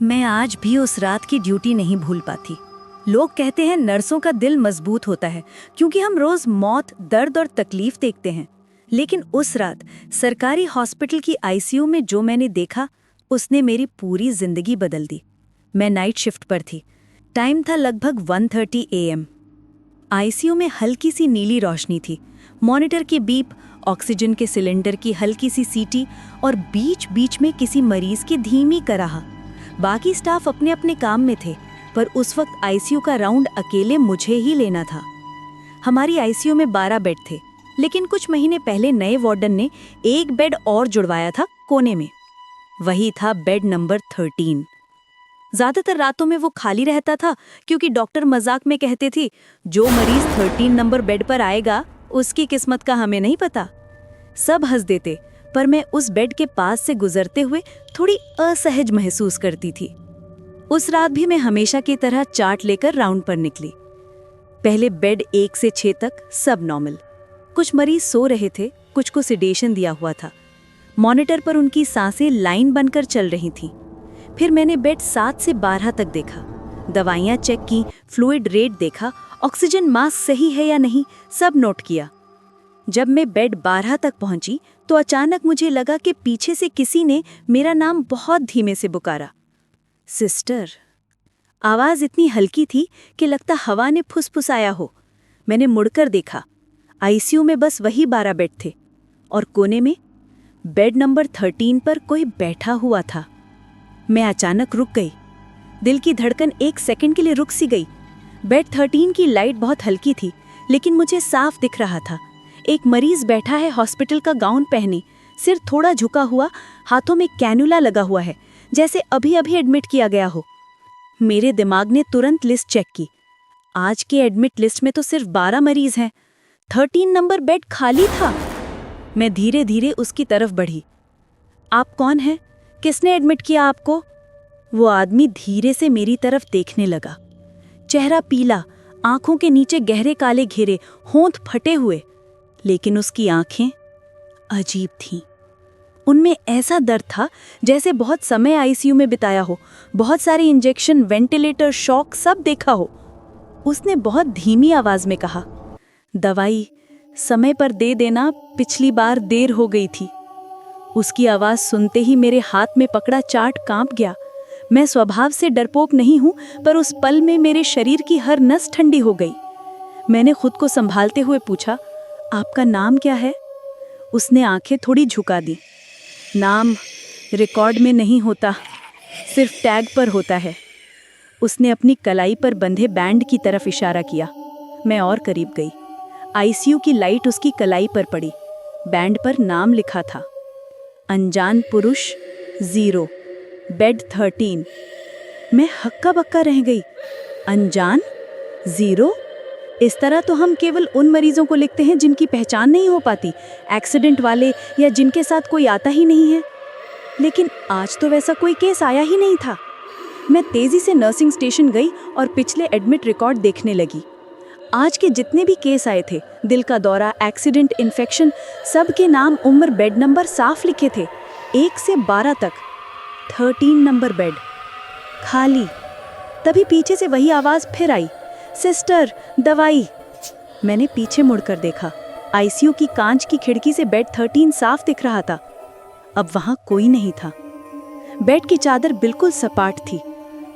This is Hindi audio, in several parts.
मैं आज भी उस रात की ड्यूटी नहीं भूल पाती। लोग कहते हैं नर्सों का दिल मजबूत होता है क्योंकि हम रोज मौत, दर्द और तकलीफ देखते हैं। लेकिन उस रात सरकारी हॉस्पिटल की आईसीयू में जो मैंने देखा, उसने मेरी पूरी जिंदगी बदल दी। मैं नाइट शिफ्ट पर थी। टाइम था लगभग 1:30 AM। आईसीयू में हल्की सी नीली रोशनी थी। मॉनिटर की बीप, ऑक्सीजन के सिलेंडर की हल्की सी सीटी और बीच बीच में किसी मरीज की धीमी कराह। बाकी स्टाफ अपने अपने काम में थे, पर उस वक्त आईसीयू का राउंड अकेले मुझे ही लेना था। हमारी आईसीयू में 12 बेड थे, लेकिन कुछ महीने पहले नए वार्डन ने एक बेड और जुड़वाया था कोने में। वही था बेड नंबर 13। ज्यादातर रातों में वो खाली रहता था क्योंकि डॉक्टर मजाक में कहते थे, जो मरीज 13 नंबर बेड पर आएगा उसकी किस्मत का हमें नहीं पता। सब हंस देते, पर मैं उस बेड के पास से गुजरते हुए थोड़ी असहज महसूस करती थी। उस रात भी मैं हमेशा की तरह चार्ट लेकर राउंड पर निकली। पहले बेड 1 से 6 तक सब नॉर्मल। कुछ मरीज सो रहे थे, कुछ को सिडेशन दिया हुआ था। मॉनिटर पर उनकी सांसें लाइन बनकर चल रही थीं। फिर मैंने बेड 7 से 12 तक देखा, दवाइयाँ चेक की, फ्लूइड रेट देखा, ऑक्सीजन मास्क सही है या नहीं, सब नोट किया। जब मैं बेड 12 तक पहुंची तो अचानक मुझे लगा कि पीछे से किसी ने मेरा नाम बहुत धीमे से पुकारा, सिस्टर। आवाज इतनी हल्की थी कि लगता हवा ने फुसफुसाया हो। मैंने मुड़कर देखा। आईसीयू में बस वही 12 बेड थे और कोने में बेड नंबर 13 पर कोई बैठा हुआ था। मैं अचानक रुक गई। दिल की धड़कन 1 सेकंड के लिए रुक सी गई। बेड 13 की लाइट बहुत हल्की थी, लेकिन मुझे साफ दिख रहा था। एक मरीज बैठा है, हॉस्पिटल का गाउन पहने, सिर थोड़ा झुका हुआ, हाथों में कैनुला लगा हुआ है, जैसे अभी अभी एडमिट किया गया हो। मेरे दिमाग ने तुरंत लिस्ट चेक की। आज के एडमिट लिस्ट में तो सिर्फ 12 मरीज हैं। 13 नंबर बेड खाली था। मैं धीरे धीरे उसकी तरफ बढ़ी। आप कौन हैं? किसने एडमिट किया आपको? वो आदमी धीरे से मेरी तरफ देखने लगा। चेहरा पीला, आंखों के नीचे गहरे काले घेरे, होंठ फटे हुए, लेकिन उसकी आंखें अजीब थीं। उनमें ऐसा दर्द था जैसे बहुत समय आईसीयू में बिताया हो, बहुत सारे इंजेक्शन, वेंटिलेटर, शॉक सब देखा हो। उसने बहुत धीमी आवाज में कहा, दवाई समय पर दे देना, पिछली बार देर हो गई थी। उसकी आवाज सुनते ही मेरे हाथ में पकड़ा चार्ट कांप गया। मैं स्वभाव से डरपोक नहीं हूं, पर उस पल में मेरे शरीर की हर नस ठंडी हो गई। मैंने खुद को संभालते हुए पूछा, आपका नाम क्या है? उसने आंखें थोड़ी झुका दी। नाम रिकॉर्ड में नहीं होता, सिर्फ टैग पर होता है। उसने अपनी कलाई पर बंधे बैंड की तरफ इशारा किया। मैं और करीब गई। आईसीयू की लाइट उसकी कलाई पर पड़ी। बैंड पर नाम लिखा था, अनजान पुरुष 0, बेड 13। मैं हक्का बक्का रह गई। अनजान 0? इस तरह तो हम केवल उन मरीजों को लिखते हैं जिनकी पहचान नहीं हो पाती, एक्सीडेंट वाले या जिनके साथ कोई आता ही नहीं है। लेकिन आज तो वैसा कोई केस आया ही नहीं था। मैं तेजी से नर्सिंग स्टेशन गई और पिछले एडमिट रिकॉर्ड देखने लगी। आज के जितने भी केस आए थे, दिल का दौरा, एक्सीडेंट, इन्फेक्शन, सब के नाम, उम्र, बेड नंबर साफ लिखे थे, 1 से 12 तक। 13 नंबर बेड खाली। तभी पीछे से वही आवाज फिर आई, सिस्टर दवाई। मैंने पीछे मुड़कर देखा। आईसीयू की कांच की खिड़की से बेड 13 साफ दिख रहा था। अब वहां कोई नहीं था। बेड की चादर बिल्कुल सपाट थी।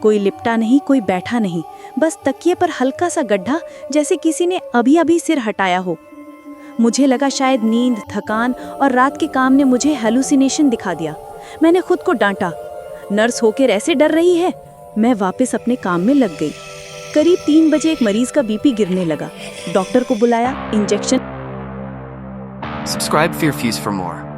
कोई लिपटा नहीं, कोई बैठा नहीं, बस तकिए पर हल्का सा गड्ढा, जैसे किसी ने अभी अभी सिर हटाया हो। मुझे लगा शायद नींद, थकान और रात के काम ने मुझे हेलुसिनेशन दिखा दिया। मैंने खुद को डांटा, नर्स होकर ऐसे डर रही है। मैं वापस अपने काम में लग गई। करीब 3 बजे एक मरीज का बीपी गिरने लगा। डॉक्टर को बुलाया, injection. Subscribe Fearfuse for more.